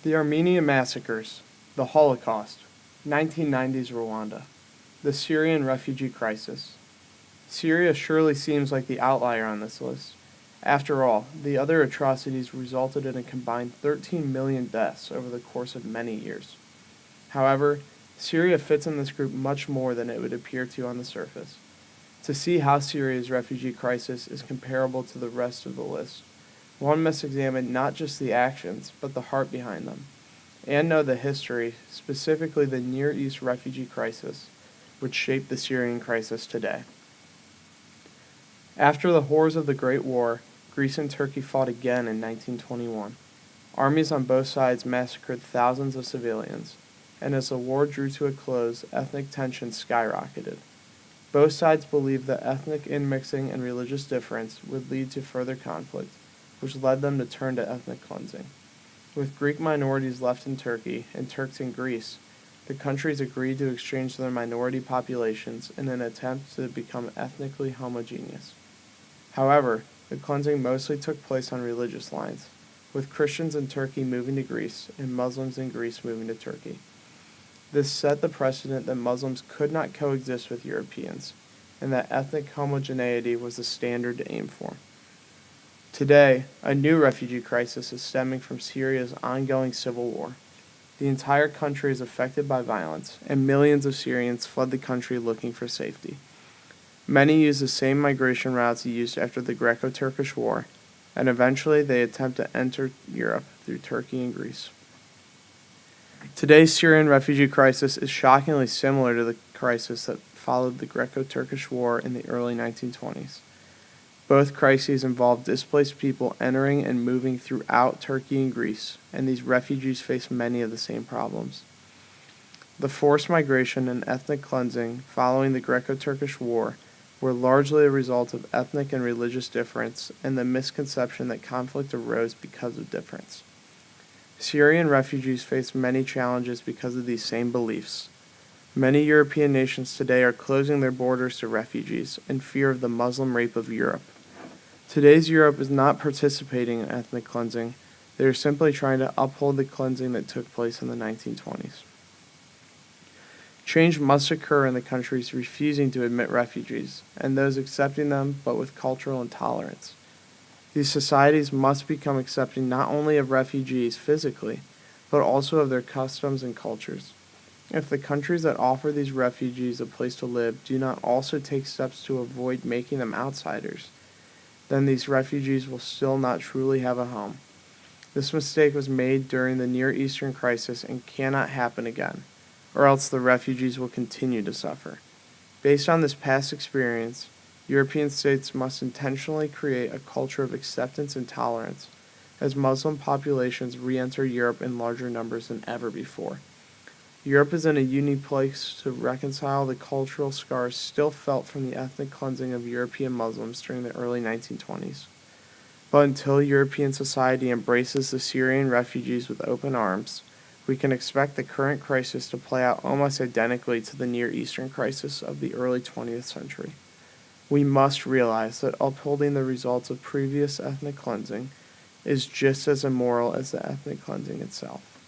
The Armenian massacres, the Holocaust, 1990s Rwanda, the Syrian refugee crisis. Syria surely seems like the outlier on this list. After all, the other atrocities resulted in a combined 13 million deaths over the course of many years. However, Syria fits in this group much more than it would appear to on the surface. To see how Syria's refugee crisis is comparable to the rest of the list, one must examine not just the actions, but the heart behind them, and know the history, specifically the Near East refugee crisis, which shaped the Syrian crisis today. After the horrors of the Great War, Greece and Turkey fought again in 1921. Armies on both sides massacred thousands of civilians, and as the war drew to a close, ethnic tensions skyrocketed. Both sides believed that ethnic inmixing and religious difference would lead to further conflict, which led them to turn to ethnic cleansing. With Greek minorities left in Turkey and Turks in Greece, the countries agreed to exchange their minority populations in an attempt to become ethnically homogeneous. However, the cleansing mostly took place on religious lines, with Christians in Turkey moving to Greece and Muslims in Greece moving to Turkey. This set the precedent that Muslims could not coexist with Europeans, and that ethnic homogeneity was the standard to aim for. Today, a new refugee crisis is stemming from Syria's ongoing civil war. The entire country is affected by violence, and millions of Syrians fled the country looking for safety. Many use the same migration routes used after the Greco-Turkish War, and eventually they attempt to enter Europe through Turkey and Greece. Today's Syrian refugee crisis is shockingly similar to the crisis that followed the Greco-Turkish War in the early 1920s. Both crises involve displaced people entering and moving throughout Turkey and Greece, and these refugees face many of the same problems. The forced migration and ethnic cleansing following the Greco-Turkish War were largely a result of ethnic and religious difference and the misconception that conflict arose because of difference. Syrian refugees face many challenges because of these same beliefs. Many European nations today are closing their borders to refugees in fear of the Muslim rape of Europe. Today's Europe is not participating in ethnic cleansing. They are simply trying to uphold the cleansing that took place in the 1920s. Change must occur in the countries refusing to admit refugees, and those accepting them but with cultural intolerance. These societies must become accepting not only of refugees physically, but also of their customs and cultures. If the countries that offer these refugees a place to live do not also take steps to avoid making them outsiders, then these refugees will still not truly have a home. This mistake was made during the Near Eastern crisis and cannot happen again, or else the refugees will continue to suffer. Based on this past experience, European states must intentionally create a culture of acceptance and tolerance as Muslim populations re-enter Europe in larger numbers than ever before. Europe is in a unique place to reconcile the cultural scars still felt from the ethnic cleansing of European Muslims during the early 1920s. But until European society embraces the Syrian refugees with open arms, we can expect the current crisis to play out almost identically to the Near Eastern crisis of the early 20th century. We must realize that upholding the results of previous ethnic cleansing is just as immoral as the ethnic cleansing itself.